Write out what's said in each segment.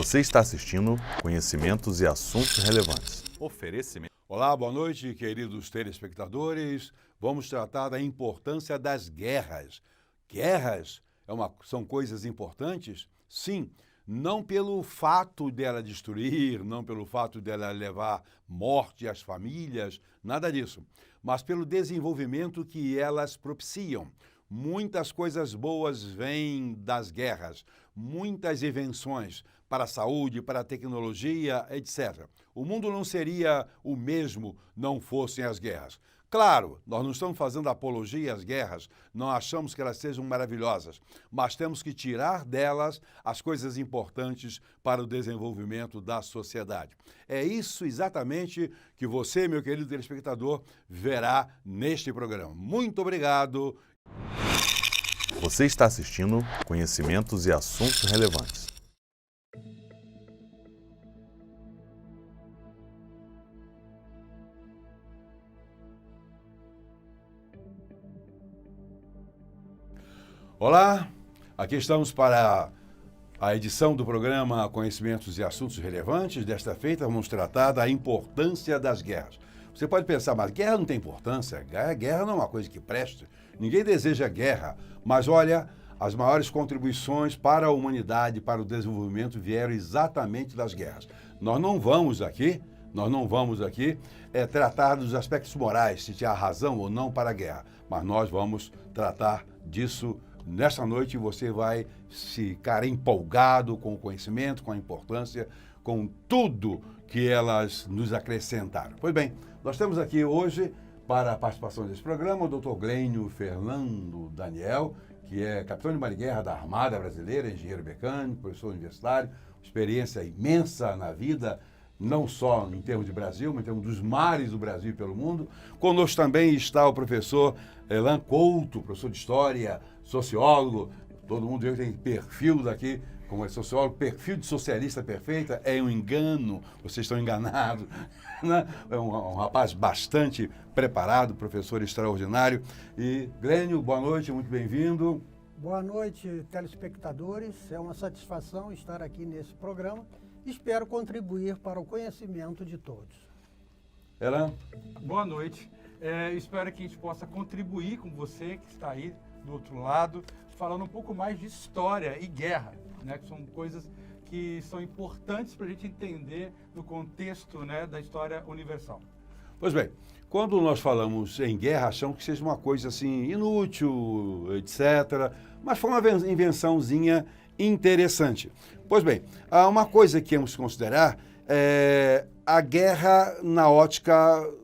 Você está assistindo Conhecimentos e Assuntos Relevantes. Oferecimento. Olá, boa noite, queridos telespectadores. Vamos tratar da importância das guerras. Guerras são coisas importantes? Sim, não pelo fato dela destruir, não pelo fato dela levar morte às famílias, nada disso, mas pelo desenvolvimento que elas propiciam. Muitas coisas boas vêm das guerras, muitas invenções para a saúde, para a tecnologia, etc. O mundo não seria o mesmo não fossem as guerras. Claro, nós não estamos fazendo apologia às guerras, não achamos que elas sejam maravilhosas, mas temos que tirar delas as coisas importantes para o desenvolvimento da sociedade. É isso exatamente que você, meu querido telespectador, verá neste programa. Muito obrigado. Você está assistindo Conhecimentos e Assuntos Relevantes. Olá, aqui estamos para a edição do programa Conhecimentos e Assuntos Relevantes. Desta feita, vamos tratar da importância das guerras. Você pode pensar, mas guerra não tem importância, guerra não é uma coisa que preste, ninguém deseja guerra, mas olha, as maiores contribuições para a humanidade, para o desenvolvimento, vieram exatamente das guerras. Nós não vamos aqui tratar dos aspectos morais, se tinha razão ou não para a guerra, mas nós vamos tratar disso nesta noite. Você vai ficar empolgado com o conhecimento, com a importância, com tudo que elas nos acrescentaram. Pois bem, nós temos aqui hoje, para a participação desse programa, o Dr. Glênio Fernando Daniel, que é capitão de marinha da Armada Brasileira, engenheiro mecânico, professor universitário, experiência imensa na vida, não só em termos de Brasil, mas em termos dos mares do Brasil e pelo mundo. Conosco também está o professor Elan Couto, professor de História, sociólogo. Todo mundo vê que tem perfil daqui, como é sociólogo, perfil de socialista perfeita, é um engano, vocês estão enganados. Né? É um rapaz bastante preparado, professor extraordinário. E Glênio, boa noite, muito bem-vindo. Boa noite, telespectadores. É uma satisfação estar aqui nesse programa. Espero contribuir para o conhecimento de todos. Elan? Boa noite. Espero que a gente possa contribuir com você que está aí do outro lado, falando um pouco mais de história e guerra, né, que são coisas que são importantes para a gente entender no contexto, né, da história universal. Pois bem, quando nós falamos em guerra, achamos que seja uma coisa assim inútil, etc., mas foi uma invençãozinha interessante. Pois bem, há uma coisa que temos que considerar é a guerra na ótica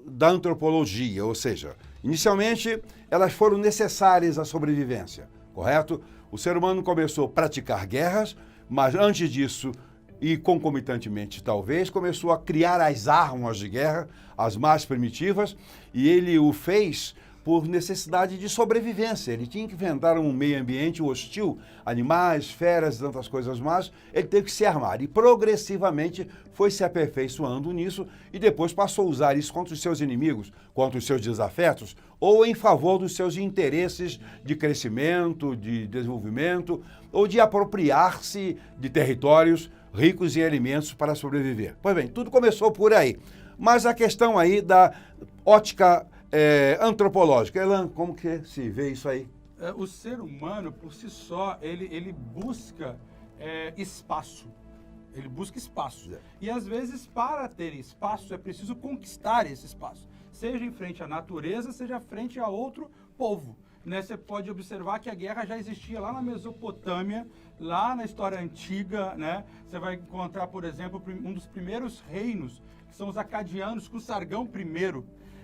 da antropologia, ou seja, inicialmente elas foram necessárias à sobrevivência, correto? O ser humano começou a praticar guerras, mas antes disso, e concomitantemente talvez, começou a criar as armas de guerra, as mais primitivas, e ele o fez por necessidade de sobrevivência. Ele tinha que enfrentar um meio ambiente hostil, animais, feras e tantas coisas mais, ele teve que se armar. E progressivamente foi se aperfeiçoando nisso e depois passou a usar isso contra os seus inimigos, contra os seus desafetos, ou em favor dos seus interesses de crescimento, de desenvolvimento, ou de apropriar-se de territórios ricos em alimentos para sobreviver. Pois bem, tudo começou por aí. Mas a questão aí da ótica antropológica. Elan, como que se vê isso aí? O ser humano, por si só, ele busca espaço. Ele busca espaço. E, às vezes, para ter espaço, é preciso conquistar esse espaço. Seja em frente à natureza, seja frente a outro povo. Né? Você pode observar que a guerra já existia lá na Mesopotâmia, lá na história antiga. Né? Você vai encontrar, por exemplo, um dos primeiros reinos, que são os acadianos, com Sargão I.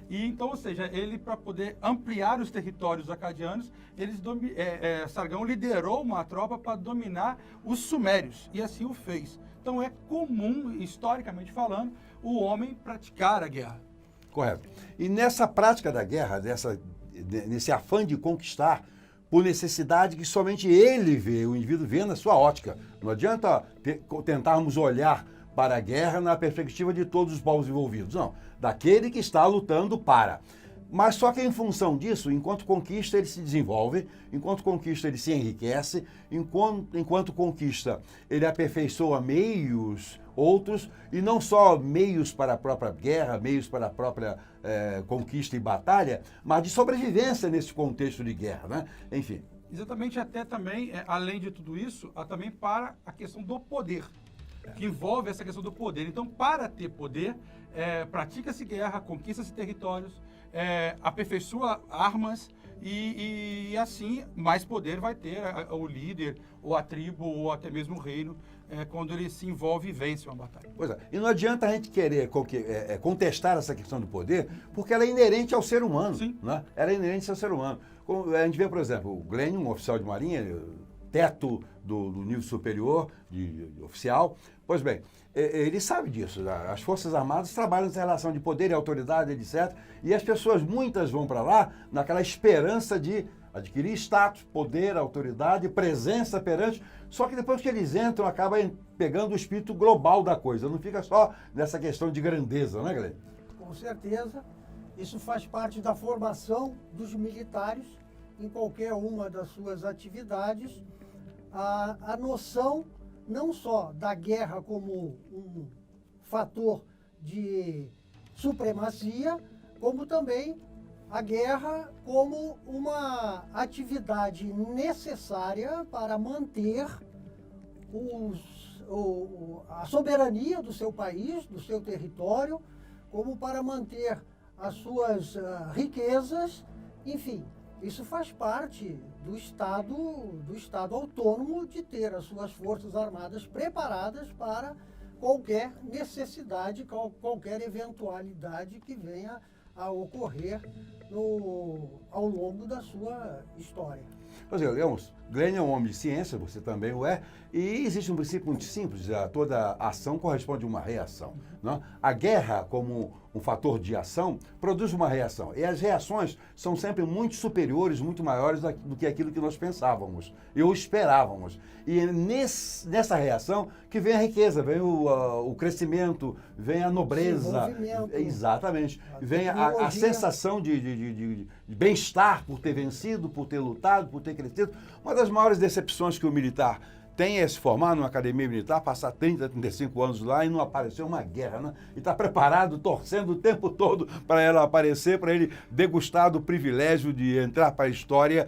E então, ou seja, ele, para poder ampliar os territórios acadianos, Sargão liderou uma tropa para dominar os sumérios, e assim o fez. Então é comum, historicamente falando, o homem praticar a guerra. Correto. E nessa prática da guerra, nesse afã de conquistar, por necessidade que somente ele vê, o indivíduo vê na sua ótica. Não adianta tentarmos olhar para a guerra na perspectiva de todos os povos envolvidos, não. Daquele que está lutando para. Mas só que em função disso, enquanto conquista, ele se desenvolve, enquanto conquista, ele se enriquece, enquanto conquista, ele aperfeiçoa meios, outros, e não só meios para a própria guerra, meios para a própria conquista e batalha, mas de sobrevivência nesse contexto de guerra, né? Enfim. Exatamente, até também, além de tudo isso, há também para a questão do poder, que envolve essa questão do poder. Então, para ter poder, pratica-se guerra, conquista-se territórios, aperfeiçoa armas e assim mais poder vai ter o líder, ou a tribo, ou até mesmo o reino, quando ele se envolve e vence uma batalha. Pois é. E não adianta a gente querer contestar essa questão do poder, porque ela é inerente ao ser humano. Sim. Né? Ela é inerente ao ser humano. A gente vê, por exemplo, o Glenn, um oficial de marinha, teto do nível superior de oficial. Pois bem, ele sabe disso. As Forças Armadas trabalham nessa relação de poder e autoridade, etc. E as pessoas, muitas vão para lá naquela esperança de adquirir status, poder, autoridade, presença perante. Só que depois que eles entram, acaba pegando o espírito global da coisa. Não fica só nessa questão de grandeza, né, Glenn? Com certeza. Isso faz parte da formação dos militares em qualquer uma das suas atividades. A noção não só da guerra como um fator de supremacia, como também a guerra como uma atividade necessária para manter a soberania do seu país, do seu território, como para manter as suas riquezas, enfim. Isso faz parte do Estado autônomo de ter as suas forças armadas preparadas para qualquer necessidade, qualquer eventualidade que venha a ocorrer ao longo da sua história. Pois é, Glenn é um homem de ciência, você também o é, e existe um princípio muito simples, toda ação corresponde a uma reação. Não? A guerra, como um fator de ação, produz uma reação, e as reações são sempre muito superiores, muito maiores do que aquilo que nós pensávamos, ou esperávamos. E nessa reação que vem a riqueza, vem o crescimento, vem a nobreza, exatamente, vem a sensação de bem-estar por ter vencido, por ter lutado, por ter crescido. Uma das maiores decepções que o militar tem é se formar numa academia militar, passar 30, 35 anos lá e não aparecer uma guerra, né? E está preparado, torcendo o tempo todo para ela aparecer, para ele degustar do privilégio de entrar para a história,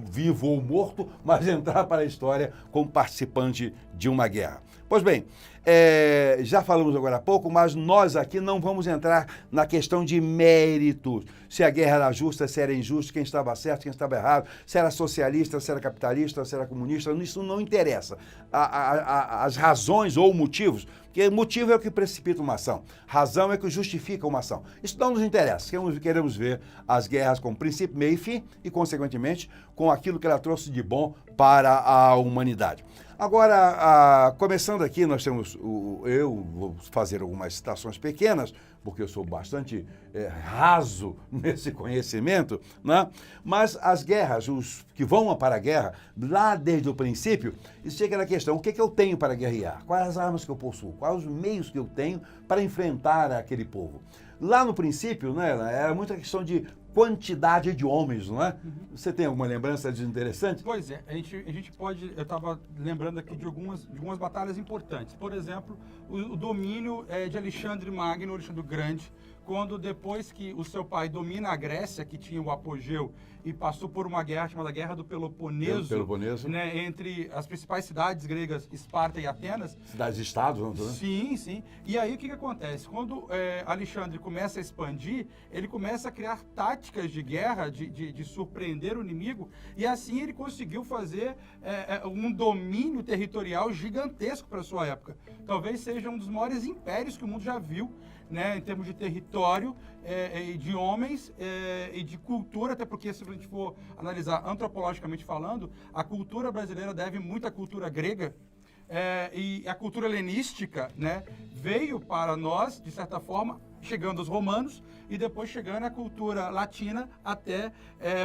vivo ou morto, mas entrar para a história como participante de uma guerra. Pois bem, já falamos agora há pouco, mas nós aqui não vamos entrar na questão de méritos. Se a guerra era justa, se era injusta, quem estava certo, quem estava errado, se era socialista, se era capitalista, se era comunista, isso não interessa. As razões ou motivos, porque motivo é o que precipita uma ação, razão é o que justifica uma ação. Isso não nos interessa, queremos ver as guerras com princípio, meio e fim e, consequentemente, com aquilo que ela trouxe de bom para a humanidade. Agora, começando aqui, nós temos, eu vou fazer algumas citações pequenas, porque eu sou bastante raso nesse conhecimento, né? Mas as guerras, os que vão para a guerra, lá desde o princípio, isso chega na questão, o que eu tenho para guerrear? Quais as armas que eu possuo? Quais os meios que eu tenho para enfrentar aquele povo? Lá no princípio, né, era muita questão de quantidade de homens, não é? Você tem alguma lembrança de interessante? Pois é, a gente pode, eu estava lembrando aqui de algumas batalhas importantes. Por exemplo, o domínio de Alexandre Magno, Alexandre o Grande, quando depois que o seu pai domina a Grécia, que tinha o apogeu, e passou por uma guerra chamada Guerra do Peloponeso, né, entre as principais cidades gregas, Esparta e Atenas. Cidades-estados, não é? Sim, sim. E aí o que acontece? Quando Alexandre começa a expandir, ele começa a criar táticas de guerra, de surpreender o inimigo, e assim ele conseguiu fazer um domínio territorial gigantesco para a sua época. Talvez seja um dos maiores impérios que o mundo já viu, né, em termos de território, de homens e de cultura, até porque se a gente for analisar antropologicamente falando, a cultura brasileira deve muito à cultura grega, e a cultura helenística, né, veio para nós, de certa forma, chegando os romanos e depois chegando a cultura latina até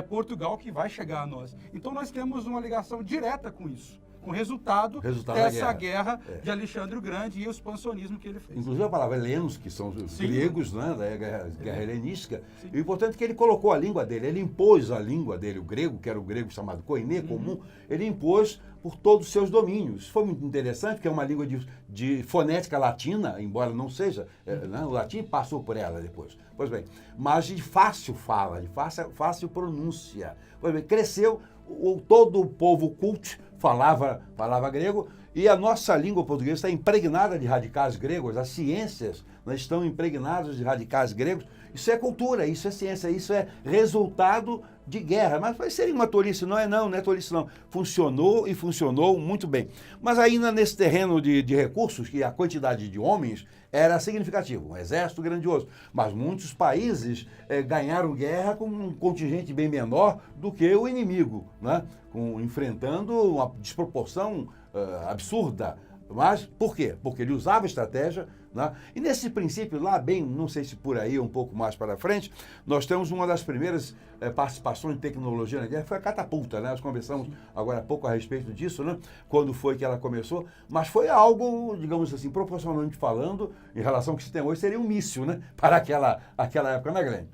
Portugal, que vai chegar a nós. Então nós temos uma ligação direta com isso. com o resultado Da dessa guerra de Alexandre o Grande e o expansionismo que ele fez. Inclusive a palavra helenos, que são os Sim. gregos, né, da guerra helenística. E o importante é que ele colocou a língua dele, ele impôs a língua dele, o grego, que era o grego chamado koiné, comum, ele impôs por todos os seus domínios. Isso foi muito interessante, porque é uma língua de fonética latina, embora não seja, né, o latim passou por ela depois. Pois bem, mas de fácil fala, de fácil pronúncia. Pois bem, cresceu, todo o povo culto falava grego, e a nossa língua portuguesa está impregnada de radicais gregos, as ciências estão impregnadas de radicais gregos. Isso é cultura, isso é ciência, isso é resultado de guerra. Mas vai ser uma tolice, não é tolice não. Funcionou e funcionou muito bem. Mas ainda nesse terreno de recursos, que a quantidade de homens era significativa, um exército grandioso. Mas muitos países ganharam guerra com um contingente bem menor do que o inimigo, né? Enfrentando uma desproporção absurda. Mas por quê? Porque ele usava estratégia, né? E nesse princípio, lá bem, não sei se por aí, um pouco mais para frente, nós temos uma das primeiras participações de tecnologia na guerra, foi a catapulta, né? Nós conversamos agora há pouco a respeito disso, né? Quando foi que ela começou, mas foi algo, digamos assim, proporcionalmente falando, em relação ao que se tem hoje, seria um míssil, né? Para aquela época, né, Glenn?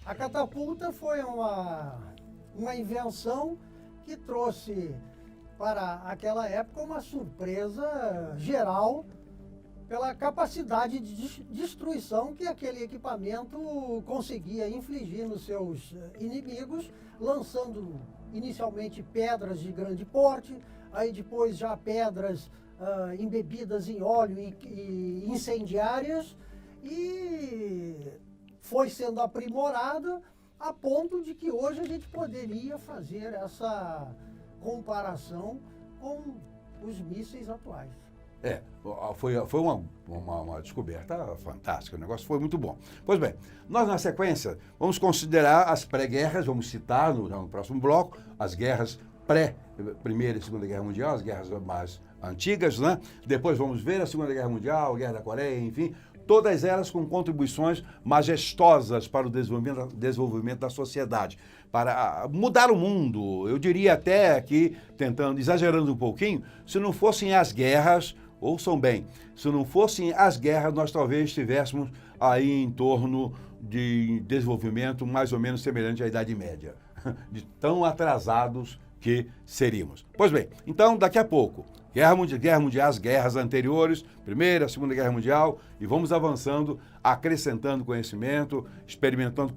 A catapulta foi uma invenção que trouxe para aquela época uma surpresa geral pela capacidade de destruição que aquele equipamento conseguia infligir nos seus inimigos, lançando inicialmente pedras de grande porte, aí depois já pedras embebidas em óleo e incendiárias, e foi sendo aprimorada a ponto de que hoje a gente poderia fazer essa comparação com os mísseis atuais. Foi uma descoberta fantástica, o negócio foi muito bom. Pois bem, nós na sequência vamos considerar as pré-guerras, vamos citar no próximo bloco as guerras pré-Primeira e Segunda Guerra Mundial, as guerras mais antigas, né? Depois vamos ver a Segunda Guerra Mundial, a Guerra da Coreia, enfim, todas elas com contribuições majestosas para o desenvolvimento da sociedade, para mudar o mundo. Eu diria até que, exagerando um pouquinho, se não fossem as guerras, ouçam bem, se não fossem as guerras, nós talvez estivéssemos aí em torno de desenvolvimento mais ou menos semelhante à Idade Média, de tão atrasados que seríamos. Pois bem, então daqui a pouco, Guerra Mundial, as guerras anteriores, Primeira, Segunda Guerra Mundial, e vamos avançando, acrescentando conhecimento, experimentando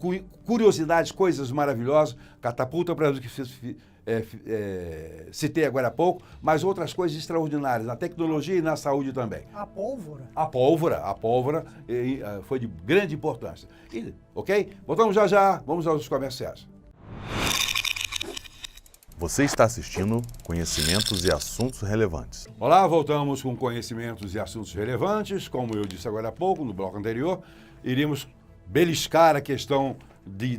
curiosidades, coisas maravilhosas, catapulta para o que citei agora há pouco, mas outras coisas extraordinárias, na tecnologia e na saúde também. A pólvora. A pólvora foi de grande importância. Ok? Voltamos já, vamos aos comerciais. Você está assistindo Conhecimentos e Assuntos Relevantes. Olá, voltamos com conhecimentos e assuntos relevantes. Como eu disse agora há pouco, no bloco anterior, iríamos beliscar a questão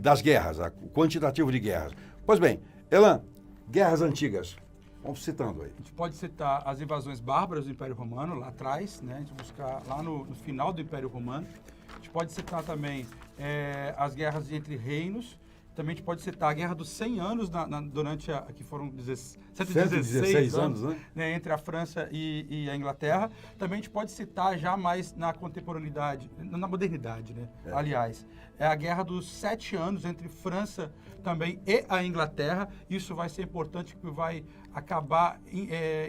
das guerras, o quantitativo de guerras. Pois bem, Elan, guerras antigas. Vamos citando aí. A gente pode citar as invasões bárbaras do Império Romano, lá atrás, né? A gente buscar lá no final do Império Romano. A gente pode citar também as guerras entre reinos. Também a gente pode citar a Guerra dos 100 Anos, durante que foram 116 anos, né, entre a França e a Inglaterra. Também a gente pode citar já mais na contemporaneidade, na modernidade, né? Aliás, é a Guerra dos 7 Anos entre França também e a Inglaterra. Isso vai ser importante, porque vai acabar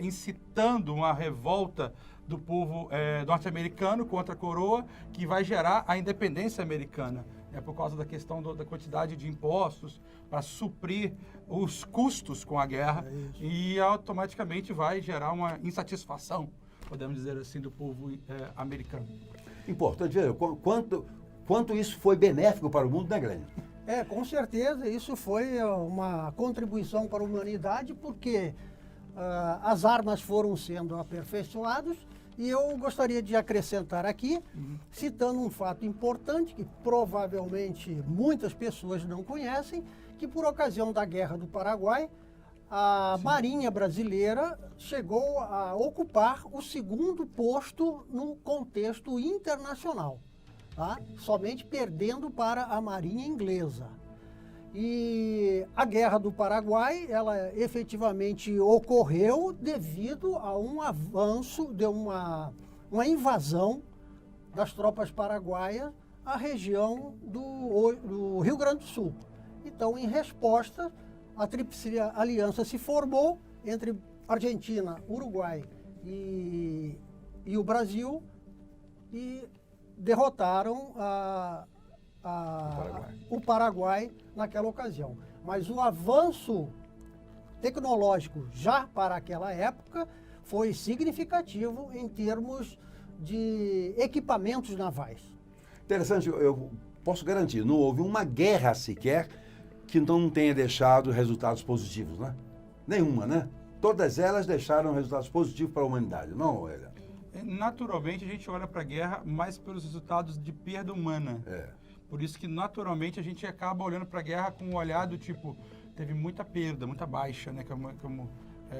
incitando uma revolta do povo norte-americano contra a coroa, que vai gerar a independência americana. Por causa da questão da quantidade de impostos para suprir os custos com a guerra, e automaticamente vai gerar uma insatisfação, podemos dizer assim, do povo americano. Importante ver quanto isso foi benéfico para o mundo, né, Glenn? Com certeza, isso foi uma contribuição para a humanidade, porque as armas foram sendo aperfeiçoadas. E eu gostaria de acrescentar aqui, citando um fato importante que provavelmente muitas pessoas não conhecem, que por ocasião da Guerra do Paraguai, a Marinha Brasileira chegou a ocupar o segundo posto no contexto internacional, tá? Somente perdendo para a Marinha Inglesa. E a Guerra do Paraguai, ela efetivamente ocorreu devido a um avanço, de uma invasão das tropas paraguaias à região do Rio Grande do Sul. Então, em resposta, a Tríplice Aliança se formou entre Argentina, Uruguai e o Brasil e derrotaram o Paraguai naquela ocasião. Mas o avanço tecnológico já para aquela época foi significativo em termos de equipamentos navais. Interessante, eu posso garantir, não houve uma guerra sequer que não tenha deixado resultados positivos, né? Nenhuma, né? Todas elas deixaram resultados positivos para a humanidade, não, Helena? Naturalmente, a gente olha para a guerra mais pelos resultados de perda humana. É. Por isso que, naturalmente, a gente acaba olhando para a guerra com um olhar do tipo, teve muita perda, muita baixa, né? Como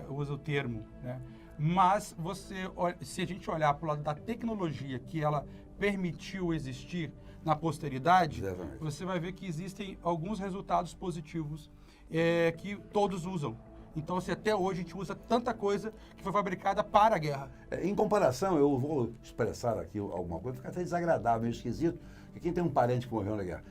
usa o termo, né? Mas se a gente olhar para o lado da tecnologia que ela permitiu existir na posteridade, Exatamente. você vai ver que existem alguns resultados positivos que todos usam. Então, assim, até hoje a gente usa tanta coisa que foi fabricada para a guerra. Em comparação, eu vou expressar aqui alguma coisa, fica até desagradável, meio esquisito, porque quem tem um parente que morreu na guerra.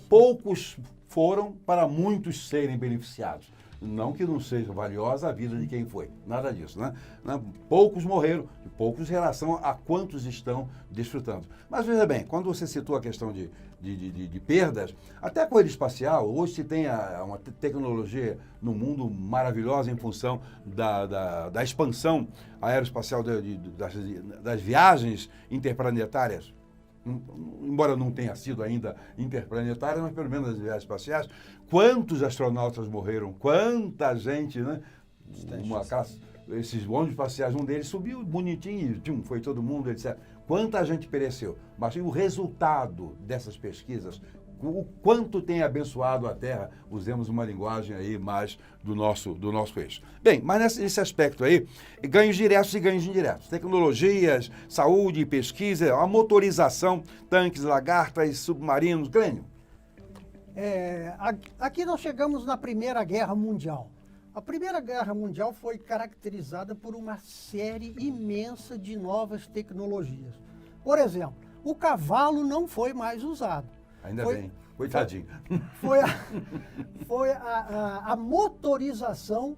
Poucos foram para muitos serem beneficiados. Não que não seja valiosa a vida de quem foi, nada disso, né? Poucos morreram, e poucos em relação a quantos estão desfrutando. Mas veja bem, quando você citou a questão de perdas, até a corrida espacial, hoje se tem uma tecnologia no mundo maravilhosa em função da expansão aeroespacial das viagens interplanetárias. Embora não tenha sido ainda interplanetária, mas pelo menos as viagens espaciais, quantos astronautas morreram, quanta gente, né? Esses ônibus espaciais, um deles subiu bonitinho, foi todo mundo, etc. Quanta gente pereceu. Mas o resultado dessas pesquisas, o quanto tem abençoado a Terra, usemos uma linguagem aí mais do nosso eixo. Bem, mas nesse aspecto aí, ganhos diretos e ganhos indiretos. Tecnologias, saúde, pesquisa, a motorização, tanques, lagartas, submarinos, Glênio. Aqui nós chegamos na Primeira Guerra Mundial. A Primeira Guerra Mundial foi caracterizada por uma série imensa de novas tecnologias. Por exemplo, o cavalo não foi mais usado. Ainda bem, coitadinho. Foi a motorização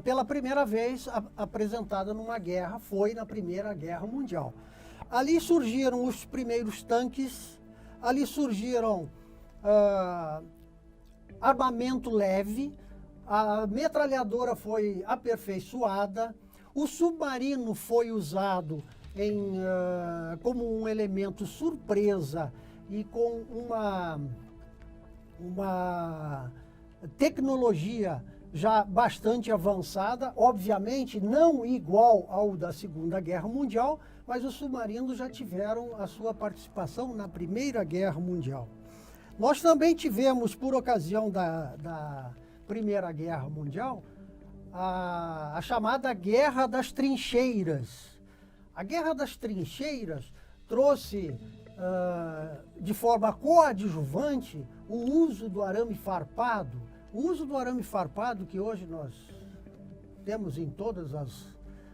pela primeira vez apresentada numa guerra, foi na Primeira Guerra Mundial. Ali surgiram os primeiros tanques, ali surgiram armamento leve, a metralhadora foi aperfeiçoada, o submarino foi usado como um elemento surpresa e com uma tecnologia já bastante avançada, obviamente não igual ao da Segunda Guerra Mundial, mas os submarinos já tiveram a sua participação na Primeira Guerra Mundial. Nós também tivemos, por ocasião da Primeira Guerra Mundial, a chamada Guerra das Trincheiras. A Guerra das Trincheiras trouxe de forma coadjuvante o uso do arame farpado. O uso do arame farpado que hoje nós temos em todas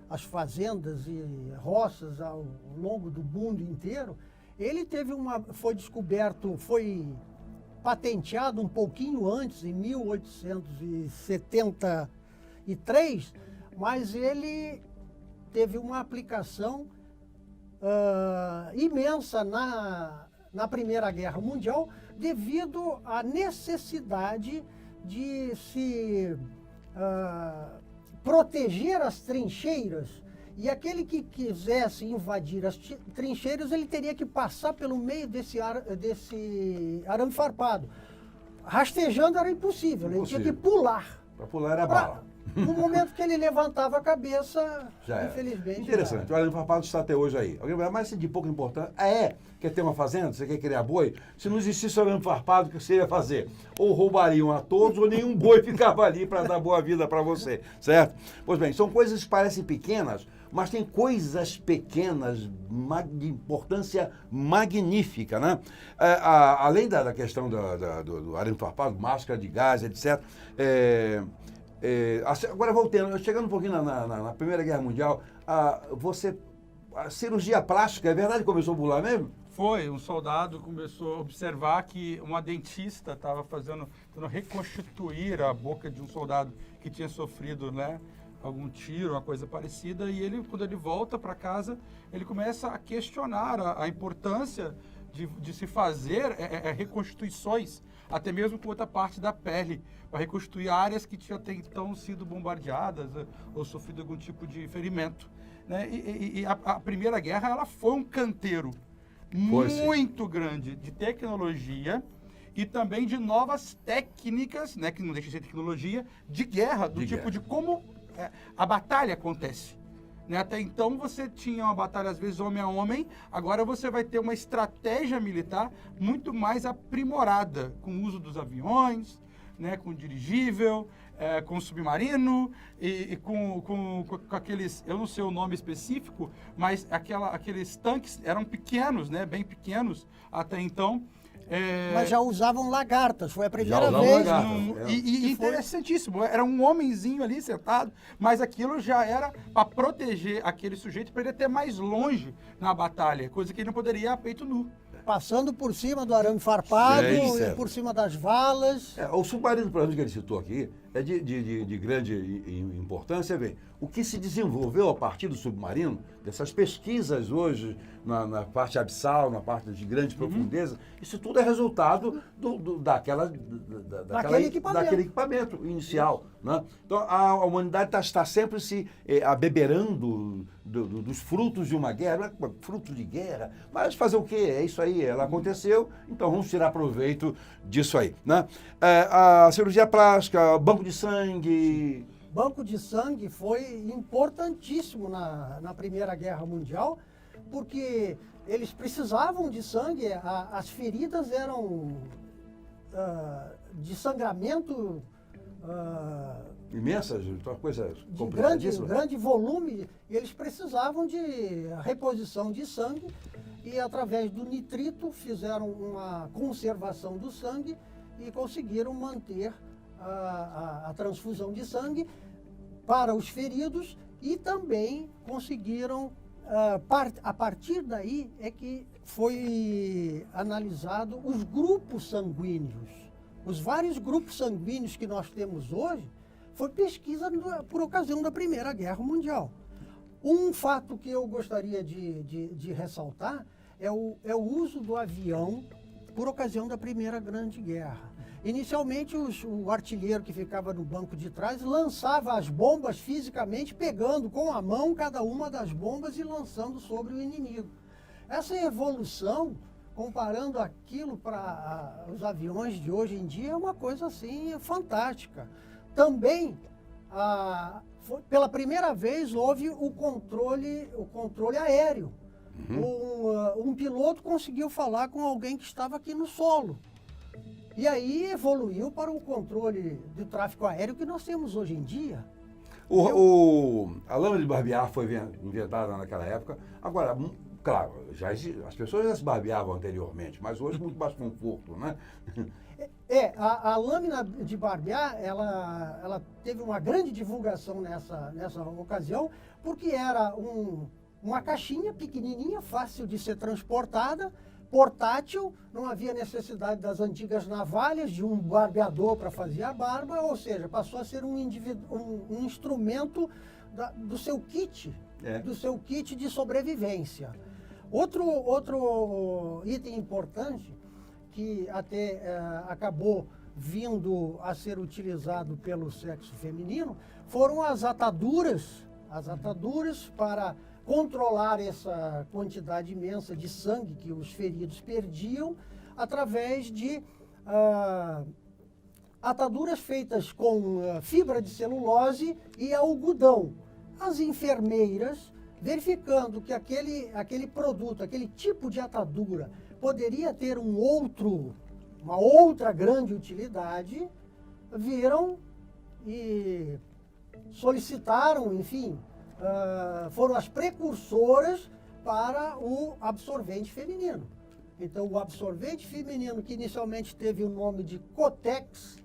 as fazendas e roças ao longo do mundo inteiro, ele foi descoberto, foi patenteado um pouquinho antes, em 1873, mas ele teve uma aplicação imensa na Primeira Guerra Mundial, devido à necessidade de se proteger as trincheiras. E aquele que quisesse invadir as trincheiras, ele teria que passar pelo meio desse arame farpado. Rastejando era impossível, ele tinha que pular. Para pular era bala. No momento que ele levantava a cabeça, Já era. infelizmente... Interessante. já. O arame farpado está até hoje aí. Alguém vai, mas isso é de pouca importância. Quer ter uma fazenda? Você quer criar boi? Se não existisse o arame farpado, o que você ia fazer? Ou roubariam a todos, ou nenhum boi ficava ali para dar boa vida para você, certo? Pois bem, são coisas que parecem pequenas, mas tem coisas pequenas de importância magnífica, né? Além da questão do arame farpado, máscara de gás, etc., agora voltando, chegando um pouquinho na Primeira Guerra Mundial, a cirurgia plástica, é verdade que começou por lá mesmo? Foi, um soldado começou a observar que uma dentista estava tentando reconstituir a boca de um soldado que tinha sofrido, né, algum tiro, uma coisa parecida, e ele, quando ele volta para casa, ele começa a questionar a importância de se fazer reconstituições, até mesmo com outra parte da pele, para reconstruir áreas que tinham até então sido bombardeadas ou sofrido algum tipo de ferimento. Né? E a Primeira Guerra ela foi um canteiro muito grande de tecnologia e também de novas técnicas, né, que não deixa de ser tecnologia, de guerra, de como a batalha acontece. Né? Até então você tinha uma batalha, às vezes, homem a homem, agora você vai ter uma estratégia militar muito mais aprimorada, com o uso dos aviões, né, com dirigível, com submarino e com aqueles, eu não sei o nome específico, mas aqueles tanques eram pequenos, né, bem pequenos até então. Mas já usavam lagartas, foi a primeira usavam vez. lagartas, E interessantíssimo, era um homenzinho ali sentado, mas aquilo já era para proteger aquele sujeito para ele ter mais longe na batalha, coisa que ele não poderia a peito nu. Passando por cima do arame farpado, Certo. e por cima das valas. O submarino, por exemplo, que ele citou aqui, é de grande importância. Vê, o que se desenvolveu a partir do submarino, dessas pesquisas hoje na parte abissal, na parte de grandes profundezas, isso tudo é resultado daquele equipamento inicial. Né? Então, a humanidade está sempre se abeberando dos frutos de uma guerra, não é frutos de guerra, mas fazer o quê? É isso aí, ela aconteceu, então vamos tirar proveito disso aí. Né? A cirurgia plástica, banco de sangue... Banco de sangue foi importantíssimo na Primeira Guerra Mundial, porque eles precisavam de sangue, as feridas eram de sangramento imensas, coisa de complicadíssima. grande volume, e eles precisavam de reposição de sangue, e através do nitrito fizeram uma conservação do sangue e conseguiram manter a transfusão de sangue para os feridos, e também conseguiram, a partir daí é que foi analisado os grupos sanguíneos. Os vários grupos sanguíneos que nós temos hoje foi pesquisa por ocasião da Primeira Guerra Mundial. Um fato que eu gostaria de ressaltar é o uso do avião por ocasião da Primeira Grande Guerra. Inicialmente, o artilheiro que ficava no banco de trás lançava as bombas fisicamente, pegando com a mão cada uma das bombas e lançando sobre o inimigo. Essa evolução, comparando aquilo para os aviões de hoje em dia, é uma coisa assim fantástica. Também, pela primeira vez, houve o controle aéreo. Um piloto conseguiu falar com alguém que estava aqui no solo. E aí evoluiu para o controle do tráfego aéreo que nós temos hoje em dia. A lâmina de barbear foi inventada naquela época. Agora, claro, as pessoas já se barbeavam anteriormente, mas hoje muito mais conforto, né? A lâmina de barbear, ela teve uma grande divulgação nessa ocasião, porque era uma caixinha pequenininha, fácil de ser transportada, portátil, não havia necessidade das antigas navalhas, de um barbeador para fazer a barba, ou seja, passou a ser um instrumento do seu kit de sobrevivência. Outro item importante, que até acabou vindo a ser utilizado pelo sexo feminino, foram as ataduras para controlar essa quantidade imensa de sangue que os feridos perdiam através de ataduras feitas com fibra de celulose e algodão. As enfermeiras, verificando que aquele produto, aquele tipo de atadura, poderia ter uma outra grande utilidade, viram e solicitaram, enfim, foram as precursoras para o absorvente feminino. Então, o absorvente feminino, que inicialmente teve o nome de Kotex,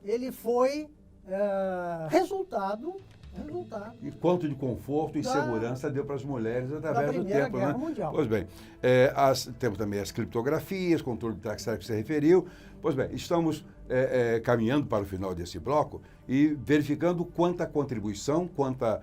ele foi resultado. E quanto de conforto e segurança deu para as mulheres através do Primeira tempo, Guerra né? Mundial. Pois bem, temos também as criptografias, controle de tração que você referiu. Pois bem, estamos caminhando para o final desse bloco e verificando quanta contribuição, quanta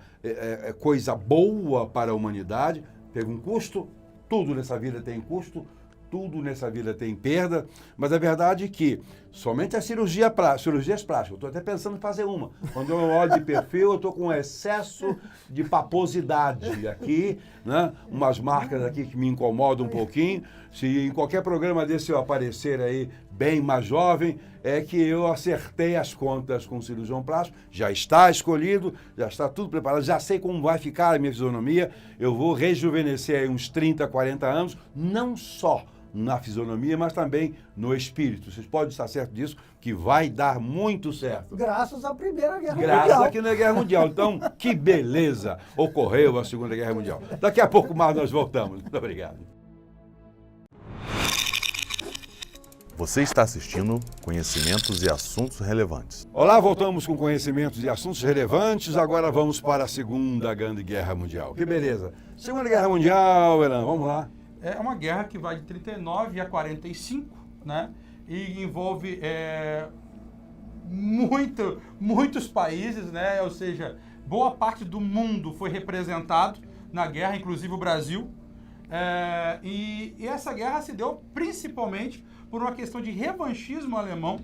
coisa boa para a humanidade. Teve um custo, tudo nessa vida tem custo, tudo nessa vida tem perda, mas a verdade é que somente as cirurgias plásticas, eu estou até pensando em fazer uma. Quando eu olho de perfil, eu estou com excesso de paposidade aqui, né? Umas marcas aqui que me incomodam um pouquinho. Se em qualquer programa desse eu aparecer aí bem mais jovem, é que eu acertei as contas com o cirurgião plástico, já está escolhido, já está tudo preparado, já sei como vai ficar a minha fisionomia, eu vou rejuvenescer aí uns 30, 40 anos, não só na fisionomia, mas também no espírito. Vocês podem estar certos disso, que vai dar muito certo. Graças à Primeira Guerra Mundial. Graças aqui na Guerra Mundial. Então, que beleza ocorreu a Segunda Guerra Mundial. Daqui a pouco mais nós voltamos. Muito obrigado. Você está assistindo Conhecimentos e Assuntos Relevantes. Olá, voltamos com conhecimentos e assuntos relevantes. Agora vamos para a Segunda Grande Guerra Mundial. Que beleza. Segunda Guerra Mundial, Elan, vamos lá. É uma guerra que vai de 39 a 45, né? E envolve muitos países, né? Ou seja, boa parte do mundo foi representado na guerra, inclusive o Brasil. E essa guerra se deu principalmente por uma questão de revanchismo alemão,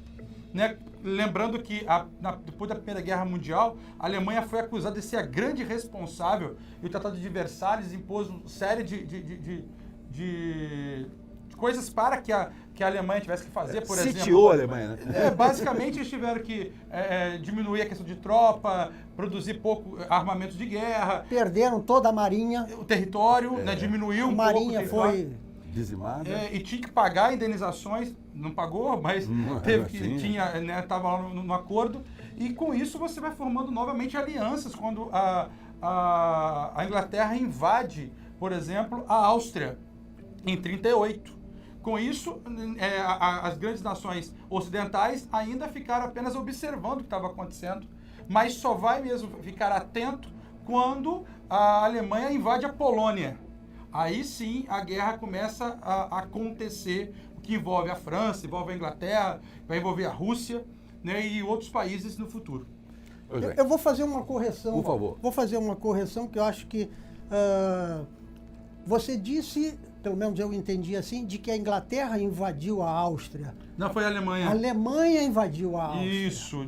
né? Lembrando que depois da Primeira Guerra Mundial, a Alemanha foi acusada de ser a grande responsável, e o Tratado de Versalhes impôs uma série de coisas para que a Alemanha tivesse que fazer, por exemplo. Sitiou a Alemanha, né? Basicamente, eles tiveram que diminuir a questão de tropa, produzir pouco armamentos de guerra. Perderam toda a marinha. O território, né, diminuiu um pouco. A marinha foi dizimada. E tinha que pagar indenizações, não pagou, mas estava lá no acordo. E com isso você vai formando novamente alianças quando a Inglaterra invade, por exemplo, a Áustria em 38. Com isso, as grandes nações ocidentais ainda ficaram apenas observando o que estava acontecendo, mas só vai mesmo ficar atento quando a Alemanha invade a Polônia. Aí sim a guerra começa a acontecer, o que envolve a França, envolve a Inglaterra, vai envolver a Rússia, né, e outros países no futuro. Eu vou fazer uma correção. Por favor. Vou fazer uma correção que eu acho que você disse, pelo menos eu entendi assim, de que a Inglaterra invadiu a Áustria. Não, foi a Alemanha. A Alemanha invadiu a Áustria. Isso.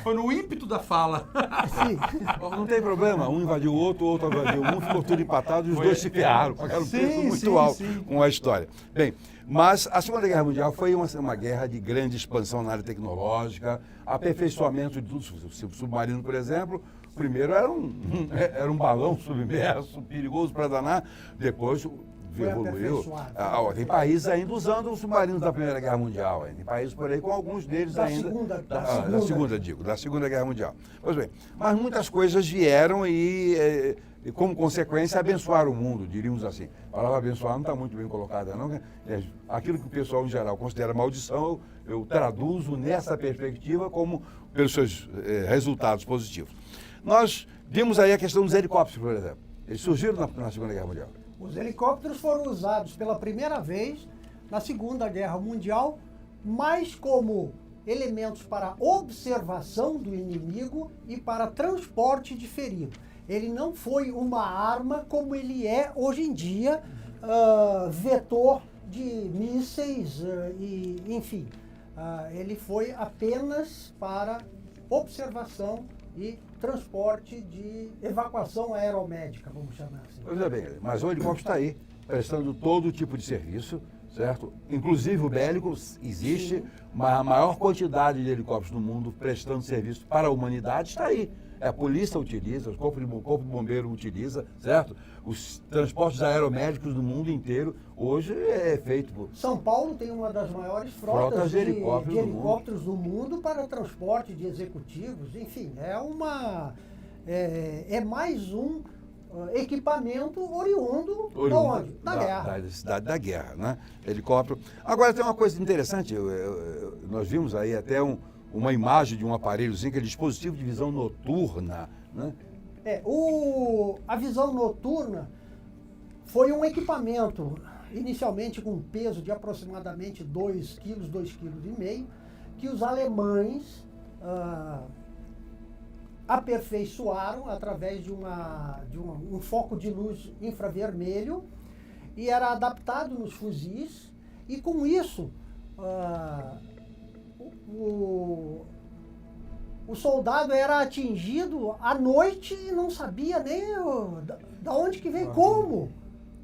Foi no ímpeto da fala. Sim. Não tem problema, um invadiu o outro invadiu um, ficou tudo empatado e os dois se ferraram. Pagaram um preço muito alto com a história. Bem, mas a Segunda Guerra Mundial foi uma guerra de grande expansão na área tecnológica, aperfeiçoamento de tudo. O submarino, por exemplo, primeiro era um balão submerso, perigoso para danar, depois evoluiu. Tem países ainda usando os submarinos da Primeira Guerra Mundial. Tem países por aí com alguns deles ainda. Da Segunda Guerra Mundial. Pois bem, mas muitas coisas vieram e como consequência, abençoaram o mundo, diríamos assim. A palavra abençoar não está muito bem colocada, não. Aquilo que o pessoal, em geral, considera maldição, eu traduzo nessa perspectiva como pelos seus resultados positivos. Nós vimos aí a questão dos helicópteros, por exemplo. Eles surgiram na Segunda Guerra Mundial. Os helicópteros foram usados pela primeira vez na Segunda Guerra Mundial, mais como elementos para observação do inimigo e para transporte de ferido. Ele não foi uma arma como ele é hoje em dia, vetor de mísseis, enfim. Ele foi apenas para observação e transporte de evacuação aeromédica, vamos chamar assim. Pois é bem, mas o helicóptero está aí, prestando todo tipo de serviço, certo? Inclusive o bélico, existe a maior quantidade de helicópteros no mundo prestando serviço para a humanidade, está aí. A polícia utiliza, o corpo de bombeiro utiliza, certo? Os transportes aeromédicos do mundo inteiro hoje é feito por... São Paulo tem uma das maiores frotas de helicópteros, do mundo para transporte de executivos. Enfim, é mais um equipamento oriundo de onde? Da guerra. Da cidade da guerra, né? Helicóptero. Agora tem uma coisa interessante, nós vimos aí até uma imagem de um aparelhozinho, que é dispositivo de visão noturna, né? A visão noturna foi um equipamento, inicialmente com um peso de aproximadamente 2 quilos, 2,5 kg, que os alemães aperfeiçoaram através de um foco de luz infravermelho e era adaptado nos fuzis, e com isso o soldado era atingido à noite e não sabia nem da onde que veio, como,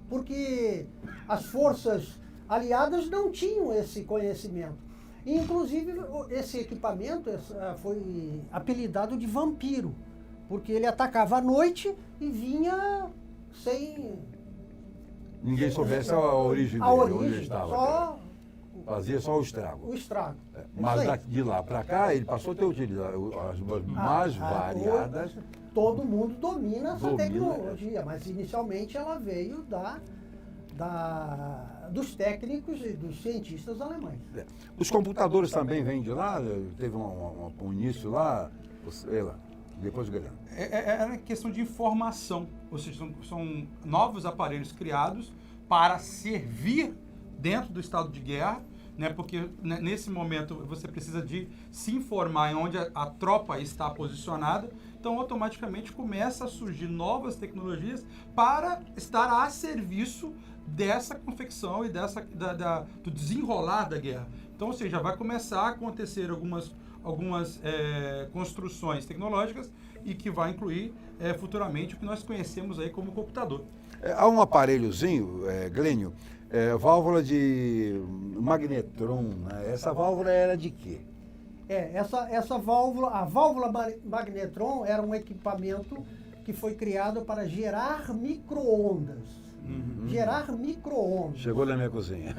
porque as forças aliadas não tinham esse conhecimento. E, inclusive, esse equipamento foi apelidado de vampiro, porque ele atacava à noite e vinha sem... Ninguém soubesse a origem dele, onde ele estava. Fazia só o estrago. O estrago. Mas de lá para cá, ele passou a ter utilidade, as mais variadas. Todo mundo domina essa tecnologia, mas inicialmente ela veio dos técnicos e dos cientistas alemães. Os computadores também vêm de lá? Teve um início lá? Sei lá, depois do Grêmio. É questão de informação, ou seja, são novos aparelhos criados para servir dentro do estado de guerra, né? Porque nesse momento você precisa de se informar em onde a tropa está posicionada, então automaticamente começa a surgir novas tecnologias para estar a serviço dessa confecção e do desenrolar da guerra. Então, ou seja, vai começar a acontecer algumas construções tecnológicas e que vai incluir futuramente o que nós conhecemos aí como computador. Há um aparelhozinho, Glênio, válvula de magnetron, né? Essa válvula era de quê? Essa válvula, a válvula magnetron era um equipamento que foi criado para gerar micro-ondas. Gerar micro-ondas. Chegou na minha cozinha.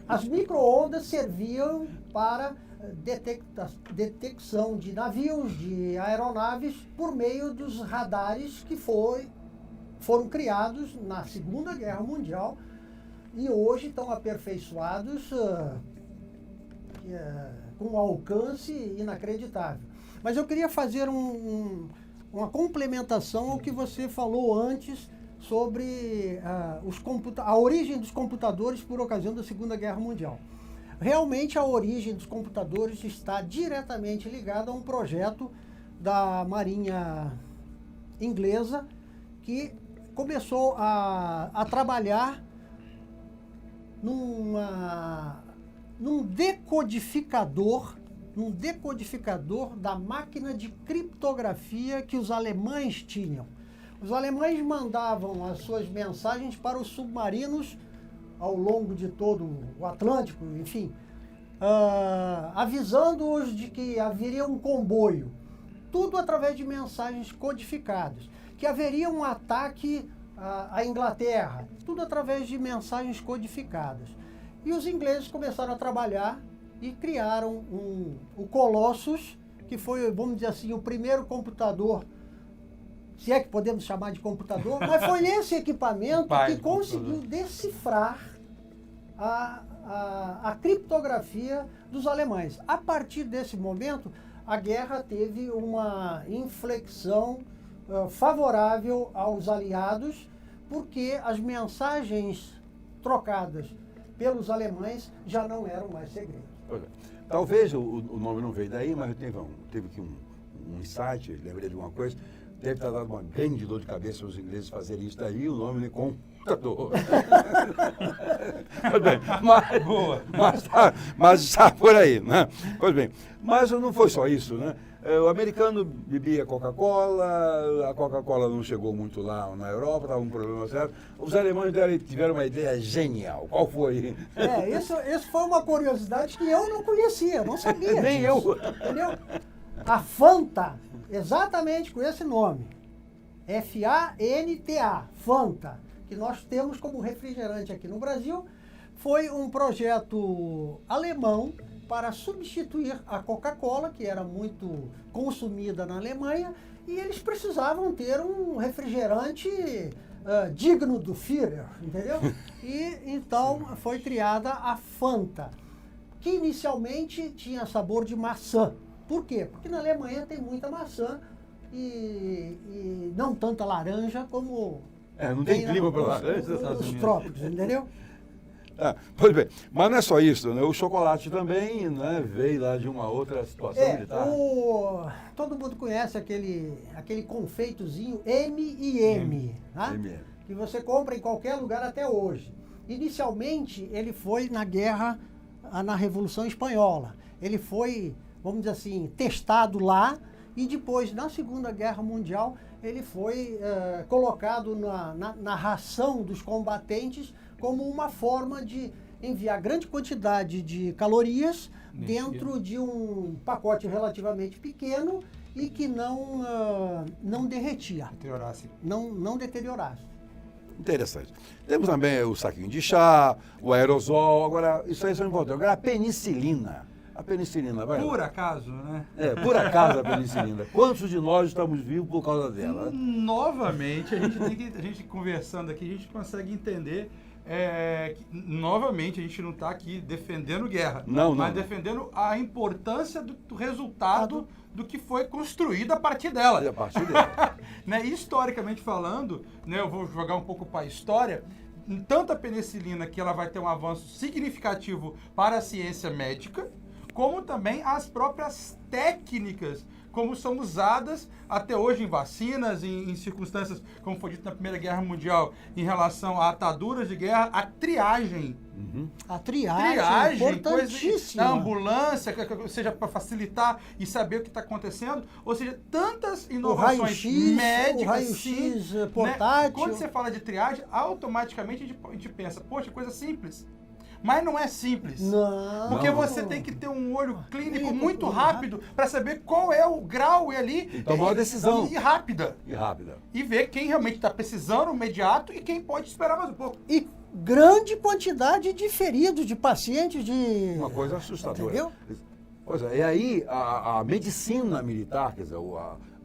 As micro-ondas serviam para detecção de navios, de aeronaves, por meio dos radares que foram criados na Segunda Guerra Mundial e hoje estão aperfeiçoados com um alcance inacreditável. Mas eu queria fazer uma complementação ao que você falou antes sobre a origem dos computadores por ocasião da Segunda Guerra Mundial. Realmente a origem dos computadores está diretamente ligada a um projeto da Marinha Inglesa que começou a trabalhar num decodificador da máquina de criptografia que os alemães tinham. Os alemães mandavam as suas mensagens para os submarinos ao longo de todo o Atlântico, enfim, avisando-os de que haveria um comboio, tudo através de mensagens codificadas, que haveria um ataque à Inglaterra, tudo através de mensagens codificadas. E os ingleses começaram a trabalhar e criaram o Colossus, que foi, vamos dizer assim, o primeiro computador, se é que podemos chamar de computador, mas foi esse equipamento que conseguiu decifrar a criptografia dos alemães. A partir desse momento, a guerra teve uma inflexão favorável aos aliados, porque as mensagens trocadas pelos alemães já não eram mais segredos. Talvez o nome não veio daí, mas teve aqui um insight, lembrei de uma coisa. Deve ter dado uma grande dor de cabeça aos ingleses fazerem isso daí, o nome de computador. Pois bem, mas está por aí, né? Pois bem, mas não foi só isso, né? O americano bebia Coca-Cola, a Coca-Cola não chegou muito lá na Europa, estava um problema sério. Os alemães tiveram uma ideia genial. Qual foi? Isso foi uma curiosidade que eu não conhecia, não sabia. Nem disso, eu. Entendeu? A Fanta, exatamente com esse nome. Fanta, Fanta, que nós temos como refrigerante aqui no Brasil, foi um projeto alemão para substituir a Coca-Cola, que era muito consumida na Alemanha, e eles precisavam ter um refrigerante digno do Führer, entendeu? E então foi criada a Fanta, que inicialmente tinha sabor de maçã. Por quê? Porque na Alemanha tem muita maçã e não tanta laranja como Não tem clima para laranja. os trópicos, entendeu? Pois bem, mas não é só isso, né? O chocolate também, né, veio lá de uma outra situação militar. Todo mundo conhece aquele confeitozinho M&M, né? M&M. Que você compra em qualquer lugar até hoje. Inicialmente, ele foi na guerra, na Revolução Espanhola. Ele foi, vamos dizer assim, testado lá e depois, na Segunda Guerra Mundial, ele foi colocado na ração dos combatentes como uma forma de enviar grande quantidade de calorias dentro de um pacote relativamente pequeno e que não derretia, não deteriorasse. Interessante. Temos também o saquinho de chá, o aerosol, agora, isso aí são importantes. Agora, a penicilina. A penicilina, vai. Por acaso, né? Por acaso a penicilina. Quantos de nós estamos vivos por causa dela? Novamente, a gente conversando aqui, a gente consegue entender que, novamente, a gente não está aqui defendendo guerra, mas defendendo a importância do resultado do que foi construído a partir dela. A partir dela. Né? Historicamente falando, né, eu vou jogar um pouco para a história, tanto a penicilina, que ela vai ter um avanço significativo para a ciência médica, como também as próprias técnicas, como são usadas até hoje em vacinas, em circunstâncias, como foi dito na Primeira Guerra Mundial, em relação a ataduras de guerra, a triagem. A triagem importantíssima. Na ambulância, ou seja, para facilitar e saber o que está acontecendo. Ou seja, tantas inovações médicas. O raio-x portátil. Né? Quando você fala de triagem, automaticamente a gente pensa, poxa, coisa simples. Mas não é simples. Não. Porque você tem que ter um olho clínico muito rápido para saber qual é o grau ali. E tomar uma decisão. E rápida. E ver quem realmente está precisando, imediato, e quem pode esperar mais um pouco. E grande quantidade de feridos, de pacientes, de... Uma coisa assustadora. Entendeu? Pois é, e aí a medicina militar, quer dizer,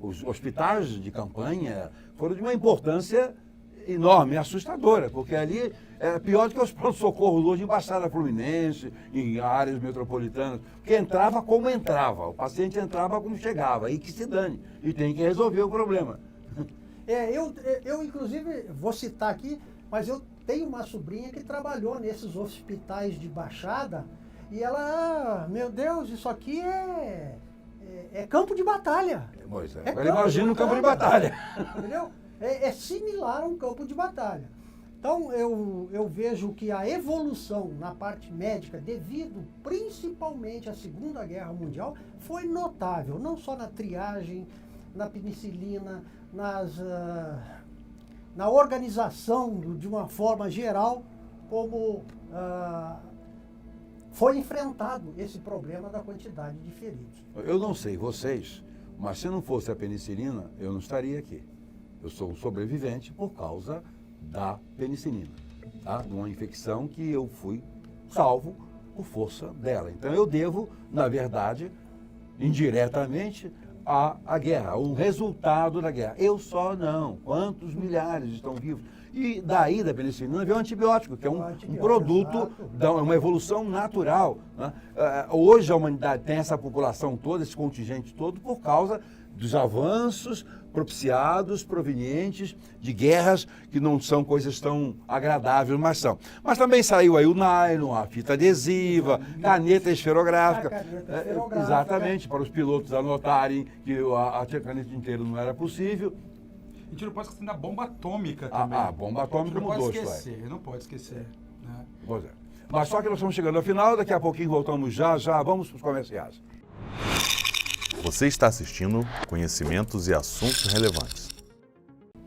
os hospitais de campanha foram de uma importância enorme, assustadora, porque ali era pior do que os pronto-socorros hoje em Baixada Fluminense, em áreas metropolitanas, porque entrava como entrava, o paciente entrava como chegava, aí que se dane, e tem que resolver o problema. Eu inclusive, vou citar aqui, mas eu tenho uma sobrinha que trabalhou nesses hospitais de Baixada, e ela, meu Deus, isso aqui é campo de batalha. Pois é, agora imagina um campo de batalha. Entendeu? É similar a um campo de batalha. Então, eu vejo que a evolução na parte médica, devido principalmente à Segunda Guerra Mundial, foi notável. Não só na triagem, na penicilina, na organização de uma forma geral, como foi enfrentado esse problema da quantidade de feridos. Eu não sei vocês, mas se não fosse a penicilina, eu não estaria aqui. Eu sou um sobrevivente por causa da penicilina, tá? De uma infecção que eu fui salvo por força dela. Então eu devo, na verdade, indiretamente, à guerra, um resultado da guerra. Eu só não. Quantos milhares estão vivos? E daí da penicilina veio o antibiótico, que é um produto, uma evolução natural, né? Hoje a humanidade tem essa população toda, esse contingente todo, por causa dos avanços propiciados, provenientes de guerras que não são coisas tão agradáveis, mas são. Mas também saiu aí o nylon, a fita adesiva, caneta esferográfica. Exatamente, para os pilotos anotarem que a caneta inteira não era possível. A gente não pode esquecer da bomba atômica também. A bomba atômica mudou, não pode esquecer. Né? Pois é. Mas só que nós estamos chegando ao final, daqui a pouquinho voltamos já, vamos para os comerciais. Você está assistindo Conhecimentos e Assuntos Relevantes.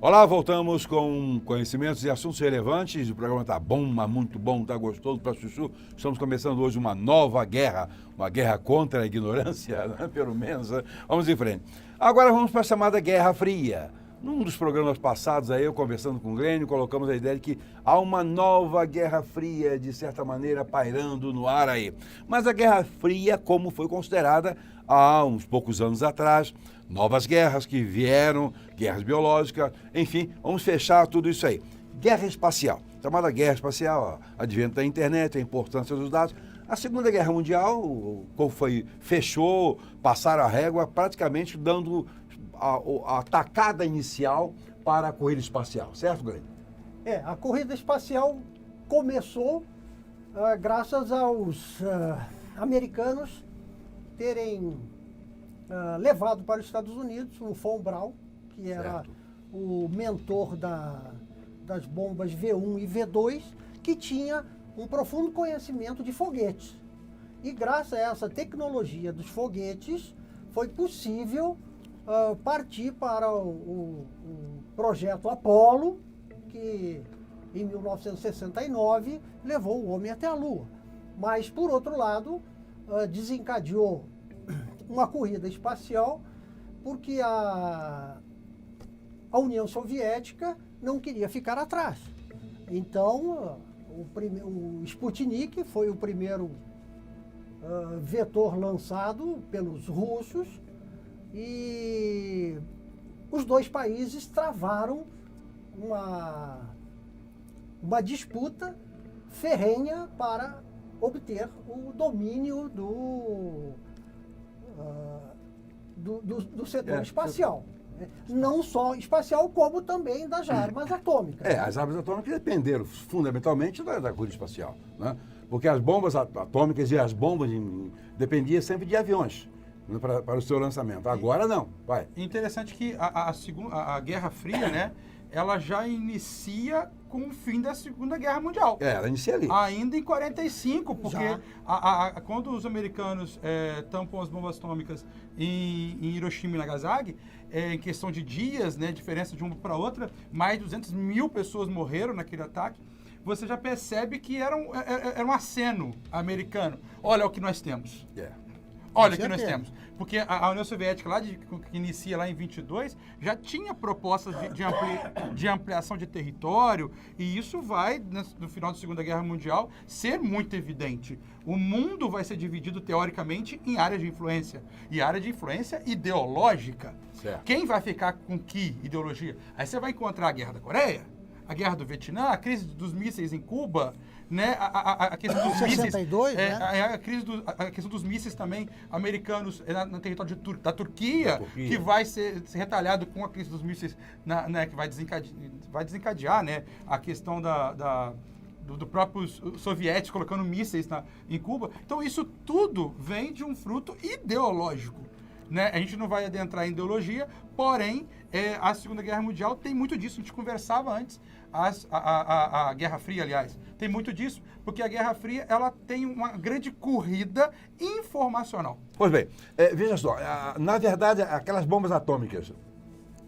Olá, voltamos com conhecimentos e assuntos relevantes. O programa tá bom, mas muito bom, tá gostoso para chuchu. Estamos começando hoje uma nova guerra, uma guerra contra a ignorância, né? Pelo menos. Né? Vamos em frente. Agora vamos para a chamada Guerra Fria. Num dos programas passados, aí eu conversando com o Glênio, colocamos a ideia de que há uma nova Guerra Fria, de certa maneira, pairando no ar aí. Mas a Guerra Fria, como foi considerada há uns poucos anos atrás, novas guerras que vieram, guerras biológicas, enfim, vamos fechar tudo isso aí. Guerra espacial, chamada Guerra Espacial, advento da internet, a importância dos dados. A Segunda Guerra Mundial, como foi, fechou, passaram a régua, praticamente dando a tacada inicial para a corrida espacial, certo, Glênio? A corrida espacial começou graças aos americanos terem levado para os Estados Unidos o Von Braun, que era Certo. o mentor das bombas V1 e V2, que tinha um profundo conhecimento de foguetes. E graças a essa tecnologia dos foguetes, foi possível partir para o projeto Apollo, que em 1969 levou o homem até a Lua. Mas, por outro lado, desencadeou uma corrida espacial porque a União Soviética não queria ficar atrás. Então, o Sputnik foi o primeiro vetor lançado pelos russos e os dois países travaram uma disputa ferrenha para obter o domínio do setor espacial. Né? Não só espacial, como também das armas atômicas. As armas atômicas dependeram fundamentalmente da corrida espacial, né? Porque as bombas atômicas e as bombas dependiam sempre de aviões, né, para o seu lançamento. Agora não, vai. Interessante que a Guerra Fria, né, ela já inicia com o fim da Segunda Guerra Mundial. Ela inicia ali. Ainda em 45, porque Já. quando os americanos tampam as bombas atômicas em Hiroshima e Nagasaki, em questão de dias, né, diferença de uma para outra, mais de 200 mil pessoas morreram naquele ataque. Você já percebe que era um aceno americano. Olha o que nós temos. Olha o que nós temos. Porque a União Soviética, que inicia lá em 22, já tinha propostas de ampliação de território, e isso vai, no final da Segunda Guerra Mundial, ser muito evidente. O mundo vai ser dividido, teoricamente, em áreas de influência. E área de influência ideológica. Certo. Quem vai ficar com que ideologia? Aí você vai encontrar a Guerra da Coreia, a Guerra do Vietnã, a crise dos mísseis em Cuba, né? A questão dos 62, mísseis, né? a questão dos mísseis também americanos no território da Turquia, que vai ser retalhado com a crise dos mísseis, né? Que vai desencadear, né? A questão do próprio soviético colocando mísseis em Cuba. Então isso tudo vem de um fruto ideológico. Né? A gente não vai adentrar em ideologia, porém, a Segunda Guerra Mundial tem muito disso. A gente conversava antes, a Guerra Fria, aliás, tem muito disso, porque a Guerra Fria ela tem uma grande corrida informacional. Pois bem, veja só, na verdade, aquelas bombas atômicas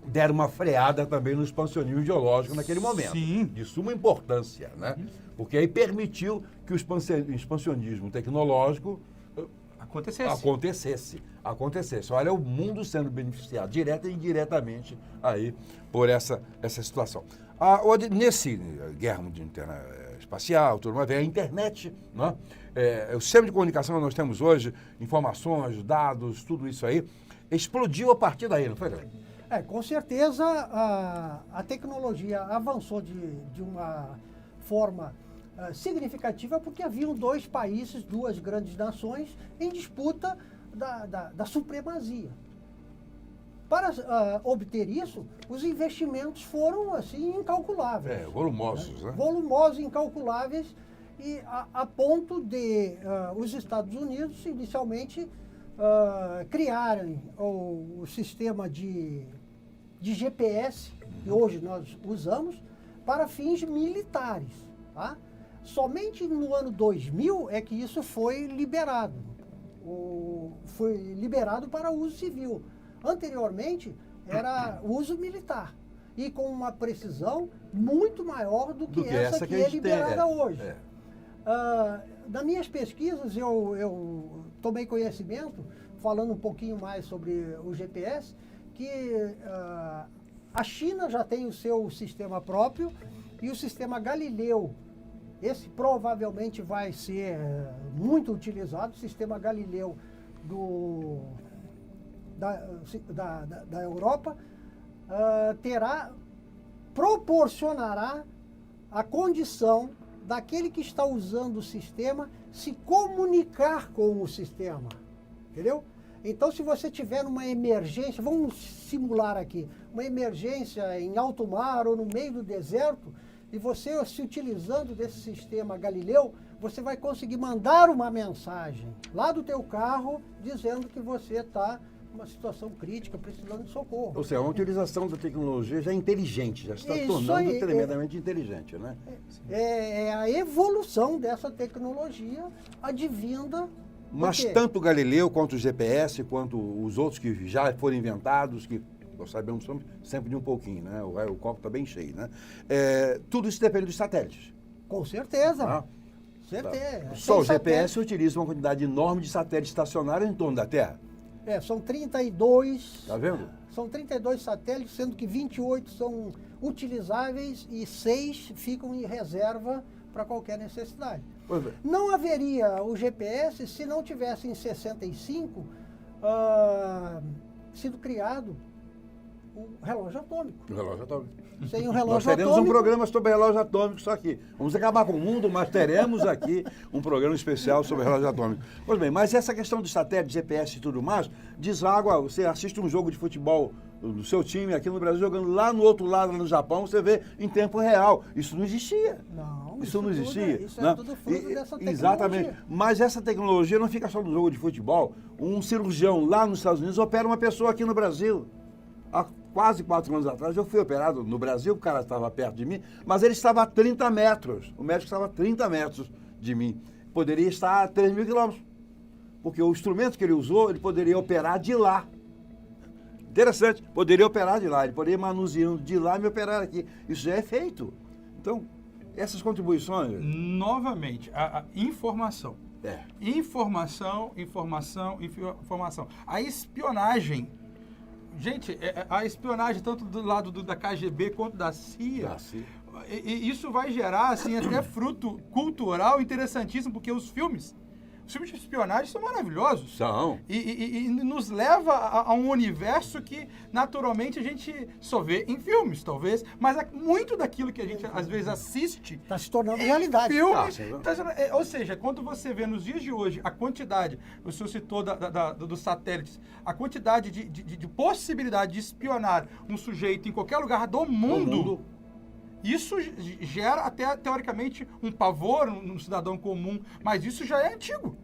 deram uma freada também no expansionismo ideológico naquele momento. Sim. De suma importância, né? Porque aí permitiu que o expansionismo tecnológico acontecesse. Olha, o mundo sendo beneficiado direta e indiretamente aí por essa situação. Nesse guerra espacial, tudo mais, vem a internet, né? O sistema de comunicação que nós temos hoje, informações, dados, tudo isso aí, explodiu a partir daí, não foi, Glênio? Com certeza a tecnologia avançou de uma forma significativa, porque haviam dois países, duas grandes nações em disputa da supremacia. Para obter isso, os investimentos foram assim incalculáveis. Volumosos, né? Volumosos, incalculáveis, e a ponto de os Estados Unidos inicialmente criarem o sistema de GPS, que hoje nós usamos, para fins militares. Tá? Somente no ano 2000 é que isso foi liberado. foi liberado para uso civil. Anteriormente, era uso militar. E com uma precisão muito maior do que essa que a é gente tem, liberada hoje. é. Das minhas pesquisas, eu tomei conhecimento, falando um pouquinho mais sobre o GPS, que a China já tem o seu sistema próprio e o sistema Galileu. Esse provavelmente vai ser muito utilizado, o sistema Galileu da Europa, proporcionará a condição daquele que está usando o sistema se comunicar com o sistema, entendeu? Então, se você tiver uma emergência, vamos simular aqui, uma emergência em alto mar ou no meio do deserto, e você se utilizando desse sistema Galileu, você vai conseguir mandar uma mensagem lá do teu carro dizendo que você está numa situação crítica, precisando de socorro. Ou seja, uma utilização da tecnologia já inteligente, já está Isso tornando aí, tremendamente inteligente, né? É a evolução dessa tecnologia advinda. Mas por quê? tanto o Galileu quanto o GPS, quanto os outros que já foram inventados, que nós sabemos sempre de um pouquinho, né? O copo está bem cheio, né? Tudo isso depende dos satélites. Com certeza. Tá? Certeza. Só o Tem GPS utiliza uma quantidade enorme de satélites estacionários em torno da Terra. são 32. Tá vendo? São 32 satélites, sendo que 28 são utilizáveis e 6 ficam em reserva para qualquer necessidade. Pois bem. Não haveria o GPS se não tivesse em 65 sido criado o relógio atômico. O relógio atômico. Sem o Nós relógio teremos atômico, um programa sobre relógio atômico só aqui. Vamos acabar com o mundo, mas teremos aqui um programa especial sobre relógio atômico. Pois bem, mas essa questão dos satélites, GPS e tudo mais, deságua, você assiste um jogo de futebol do seu time aqui no Brasil, jogando lá no outro lado, lá no Japão, você vê em tempo real. Isso não existia. Não, Isso não existia. Isso né? é tudo fruto dessa tecnologia. Exatamente. Mas essa tecnologia não fica só no jogo de futebol. Um cirurgião lá nos Estados Unidos opera uma pessoa aqui no Brasil. Há quase 4 anos atrás eu fui operado no Brasil, o cara estava perto de mim, mas ele estava a 30 metros. O médico estava a 30 metros de mim. Poderia estar a 3 mil quilômetros. Porque o instrumento que ele usou, ele poderia operar de lá. Interessante, poderia operar de lá, ele poderia manuseando de lá e me operar aqui. Isso já é feito. Então, essas contribuições... Novamente, a informação. É. Informação. A espionagem. Gente, a espionagem tanto do lado da KGB quanto da CIA, e isso vai gerar assim, até fruto cultural interessantíssimo, porque os filmes de espionagem são maravilhosos. São. E nos leva a um universo que, naturalmente, a gente só vê em filmes, talvez, mas muito daquilo que a gente, às vezes, assiste... Está se tornando realidade. Filmes. Ou seja, quando você vê nos dias de hoje a quantidade, o senhor citou dos satélites, a quantidade de possibilidade de espionar um sujeito em qualquer lugar do mundo. Isso gera até, teoricamente, um pavor no cidadão comum, mas isso já é antigo.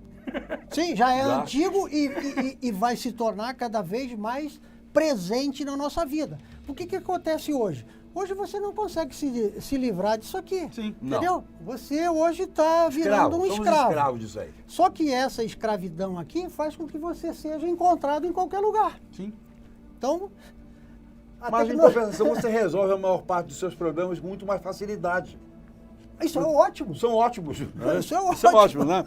Sim, já é antigo e vai se tornar cada vez mais presente na nossa vida. O que acontece hoje? Hoje você não consegue se livrar disso aqui. Sim. Entendeu? Você hoje está virando um escravo. Escravo disso aí. Só que essa escravidão aqui faz com que você seja encontrado em qualquer lugar. Sim. Então... Mas, em compensação, você resolve a maior parte dos seus problemas com muito mais facilidade. Isso é ótimo. São ótimos. Né? Isso é ótimo. Isso é ótimo, né?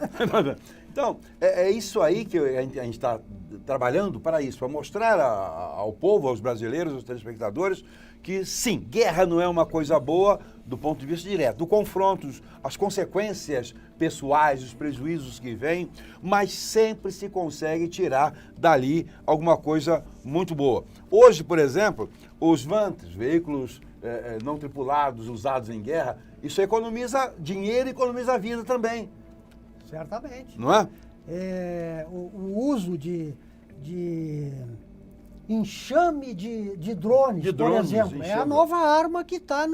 Então, é isso aí que a gente está trabalhando para isso, para mostrar ao povo, aos brasileiros, aos telespectadores, que sim, guerra não é uma coisa boa do ponto de vista direto, do confronto, as consequências pessoais, os prejuízos que vêm, mas sempre se consegue tirar dali alguma coisa muito boa. Hoje, por exemplo, os VANTs, veículos não tripulados usados em guerra, isso economiza dinheiro e economiza vida também. Certamente. Não é? O uso de enxame de drones, por exemplo, é a nova arma que está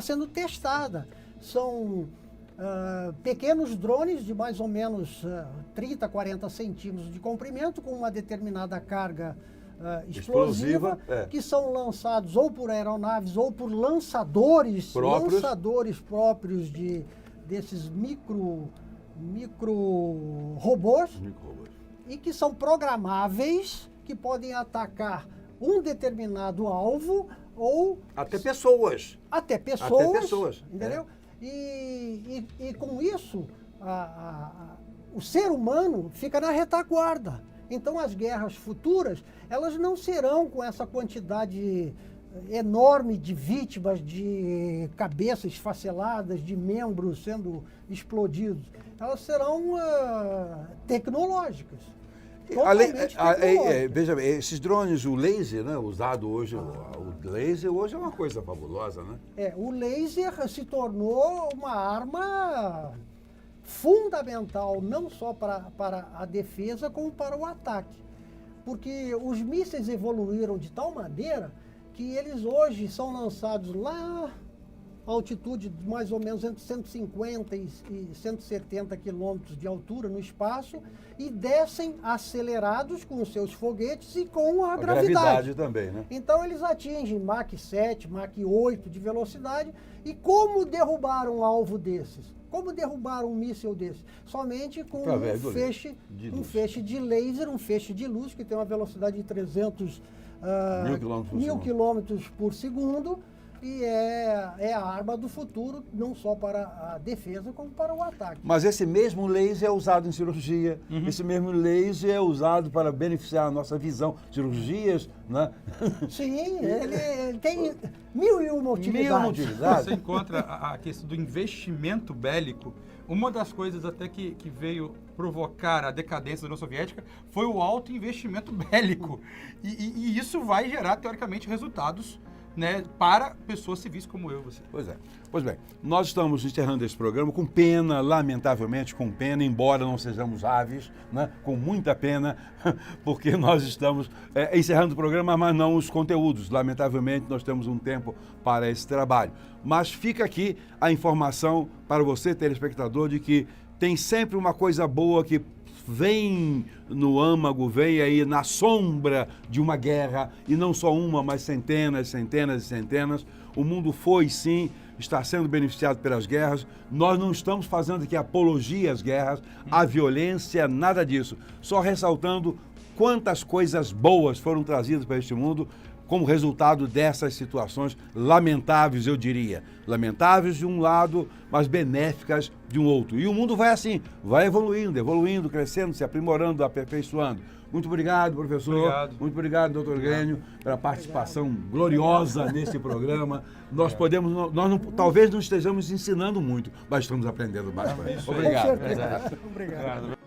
sendo testada. São pequenos drones de mais ou menos 30, 40 centímetros de comprimento, com uma determinada carga explosiva, que são lançados ou por aeronaves ou por lançadores próprios desses micro micro-robôs Micro-robôs. e que são programáveis, que podem atacar um determinado alvo ou Até pessoas. até pessoas. Até pessoas, Entendeu? E com isso, o ser humano fica na retaguarda. Então, as guerras futuras, elas não serão com essa quantidade enorme de vítimas, de cabeças esfaceladas, de membros sendo explodidos. Elas serão tecnológicas. Totalmente tecnológicas. Veja bem, esses drones, o laser, né, usado hoje, o laser hoje é uma coisa fabulosa, né? O laser se tornou uma arma fundamental, não só para a defesa, como para o ataque. Porque os mísseis evoluíram de tal maneira que eles hoje são lançados lá a altitude de mais ou menos entre 150 e 170 quilômetros de altura no espaço e descem acelerados com os seus foguetes e com a gravidade. também, né? Então eles atingem Mach 7, Mach 8 de velocidade. E como derrubar um alvo desses? Como derrubar um míssil desse? Somente com Através um feixe de laser, um feixe de luz que tem uma velocidade de 300 mil quilômetros por segundo. E é a arma do futuro, não só para a defesa, como para o ataque. Mas esse mesmo laser é usado em cirurgia, esse mesmo laser é usado para beneficiar a nossa visão. Cirurgias, né? Sim, ele tem mil e uma utilidades. Você encontra a questão do investimento bélico. Uma das coisas até que veio provocar a decadência da União Soviética foi o alto investimento bélico. E isso vai gerar, teoricamente, resultados, né, para pessoas civis como eu e você. Pois bem, nós estamos encerrando esse programa com pena, lamentavelmente com pena, embora não sejamos aves, né, com muita pena, porque nós estamos encerrando o programa, mas não os conteúdos. Lamentavelmente, nós temos um tempo para esse trabalho. Mas fica aqui a informação para você, telespectador, de que tem sempre uma coisa boa que vem no âmago, vem aí na sombra de uma guerra, e não só uma, mas centenas, centenas e centenas. O mundo foi, sim, está sendo beneficiado pelas guerras. Nós não estamos fazendo aqui apologia às guerras, à violência, nada disso. Só ressaltando quantas coisas boas foram trazidas para este mundo como resultado dessas situações lamentáveis, eu diria. Lamentáveis de um lado, mas benéficas de um outro. E o mundo vai assim, vai evoluindo, crescendo, se aprimorando, aperfeiçoando. Muito obrigado, professor. Obrigado. Muito obrigado, doutor Glênio, pela participação gloriosa nesse programa. Nós talvez não estejamos ensinando muito, mas estamos aprendendo bastante. Isso aí. Obrigado. Com certeza. Obrigado.